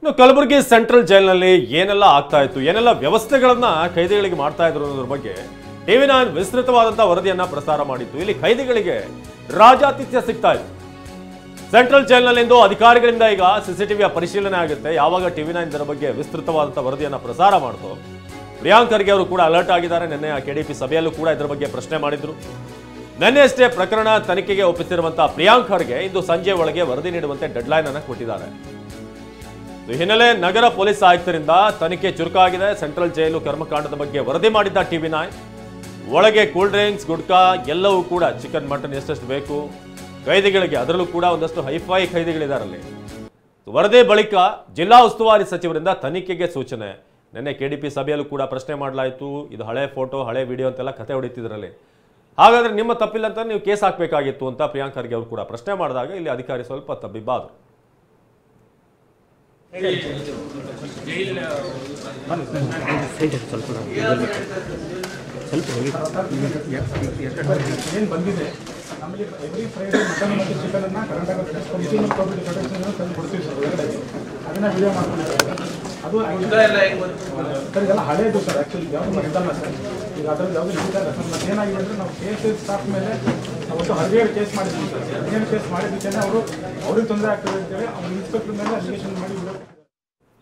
ಇನ್ನು ಕಲಬುರಗಿ ಸೆಂಟ್ರಲ್ ಜೈಲಿನಲ್ಲಿ ಏನೆಲ್ಲ ಆಗ್ತಾ ಇತ್ತು, ಏನೆಲ್ಲ ವ್ಯವಸ್ಥೆಗಳನ್ನ ಕೈದಿಗಳಿಗೆ ಮಾಡ್ತಾ ಇದ್ರು ಅನ್ನೋದ್ರ ಬಗ್ಗೆ ಟಿವಿ9 ವಿಸ್ತೃತವಾದಂತಹ ವರದಿಯನ್ನ ಪ್ರಸಾರ ಮಾಡಿತ್ತು. ಇಲ್ಲಿ ಕೈದಿಗಳಿಗೆ ರಾಜಾತಿಥ್ಯ ಸಿಗ್ತಾ ಇತ್ತು. ಸೆಂಟ್ರಲ್ ಜೈಲಿನಲ್ಲಿಂದು ಅಧಿಕಾರಿಗಳಿಂದ ಈಗ ಸಿಸಿಟಿವಿಯ ಪರಿಶೀಲನೆ ಆಗುತ್ತೆ. ಯಾವಾಗ ಟಿವಿ9 ಇದರ ಬಗ್ಗೆ ವಿಸ್ತೃತವಾದಂತಹ ವರದಿಯನ್ನ ಪ್ರಸಾರ ಮಾಡ್ತು, ಪ್ರಿಯಾಂಕ್ ಖರ್ಗೆ ಅವರು ಕೂಡ ಅಲರ್ಟ್ ಆಗಿದ್ದಾರೆ. ನಿನ್ನೆ ಕೆಡಿಪಿ ಸಭೆಯಲ್ಲೂ ಕೂಡ ಇದರ ಬಗ್ಗೆ ಪ್ರಶ್ನೆ ಮಾಡಿದ್ರು. ನಿನ್ನೆಯಷ್ಟೇ ಪ್ರಕರಣ ತನಿಖೆಗೆ ಒಪ್ಪಿಸಿರುವಂತಹ ಪ್ರಿಯಾಂಕ್ ಖರ್ಗೆ ಇಂದು ಸಂಜೆ ಒಳಗೆ ವರದಿ ನೀಡುವಂತೆ ಡೆಡ್ಲೈನ್ ಅನ್ನು ಕೊಟ್ಟಿದ್ದಾರೆ. ಹಿನ್ನೆಲೆ ನಗರ ಪೊಲೀಸ್ ಆಯುಕ್ತರಿಂದ ತನಿಖೆ ಚುರುಕಾಗಿದೆ. ಸೆಂಟ್ರಲ್ ಜೈಲು ಕರ್ಮಕಾಂಡದ ಬಗ್ಗೆ ವರದಿ ಮಾಡಿದ್ದ ಟಿವಿ9 ಒಳಗೆ ಕೂಲ್ ಡ್ರಿಂಕ್ಸ್, ಗುಡ್ಕಾ ಎಲ್ಲವೂ ಕೂಡ ಚಿಕನ್, ಮಟನ್ ಎಷ್ಟೆಷ್ಟು ಬೇಕು ಕೈದಿಗಳಿಗೆ, ಅದರಲ್ಲೂ ಕೂಡ ಒಂದಷ್ಟು ಹೈಫೈ ಕೈದಿಗಳಿದಾರಲ್ಲಿ. ವರದಿ ಬಳಿಕ ಜಿಲ್ಲಾ ಉಸ್ತುವಾರಿ ಸಚಿವರಿಂದ ತನಿಖೆಗೆ ಸೂಚನೆ. ನಿನ್ನೆ ಕೆಡಿಪಿ ಸಭೆಯಲ್ಲೂ ಕೂಡ ಪ್ರಶ್ನೆ ಮಾಡಲಾಯಿತು. ಇದು ಹಳೆ ಫೋಟೋ, ಹಳೆ ವಿಡಿಯೋ ಅಂತೆಲ್ಲ ಕತೆ ಹೊಡಿತಿದ್ರಲ್ಲಿ. ಹಾಗಾದ್ರೆ ನಿಮ್ಮ ತಪ್ಪಿಲ್ಲ ಅಂತ ನೀವು ಕೇಸ್ ಹಾಕಬೇಕಾಗಿತ್ತು ಅಂತ ಪ್ರಿಯಾಂಕ್ ಖರ್ಗೆ ಅವರು ಕೂಡ ಪ್ರಶ್ನೆ ಮಾಡಿದಾಗ ಇಲ್ಲಿ ಅಧಿಕಾರಿ ಸ್ವಲ್ಪ ತಬ್ಬಿಬ್ಬಾದರು. ಏನು ಬಂದಿದೆ ನಮಗೆ ಎವ್ರಿ ಫ್ರೈಡೇ ಮಟನ್ ಮತ್ತು ಚಿಕನನ್ನು ಕರ್ನಾಟಕ ಕೊಡ್ತೀವಿ ಸರ್ ಹೊರಗಡೆ. ಅದನ್ನು ವಿಡಿಯೋ ಮಾಡ್ಕೊಂಡಿದ್ದಾರೆ. ಅದು ಸರ್ ಇದೆಲ್ಲ ಹಳೇದು ಸರ್. ಆ್ಯಕ್ಚುಲಿ ಯಾವುದು ಇದಲ್ಲ ಸರ್. ಈಗ ಅದರಲ್ಲಿ ಯಾವುದು ನಡೀತಾರೆ ಸರ್. ಮತ್ತೆ ಏನಾಗಿದೆ ಅಂದರೆ ನಾವು ಕೇಸ್ ಸ್ಟಾಫ್ ಮೇಲೆ ಅವತ್ತು ಹರಿಗೇಡ್ ಕೇಸ್ ಮಾಡಿದ್ವಿ ಸರ್. ಹರಿಗೇಡ್ ಕೇಸ್ ಮಾಡಿದ್ದಕ್ಕೆ ಅವ್ರಿಗೆ ತೊಂದರೆ ಆಗ್ತದೆ ಅಂತೇಳಿ ಅವ್ರು ಇನ್ಸ್ಪೆಕ್ಟರ್ ಮೇಲೆ ಅಲಿಗೇಷನ್ ಮಾಡಿ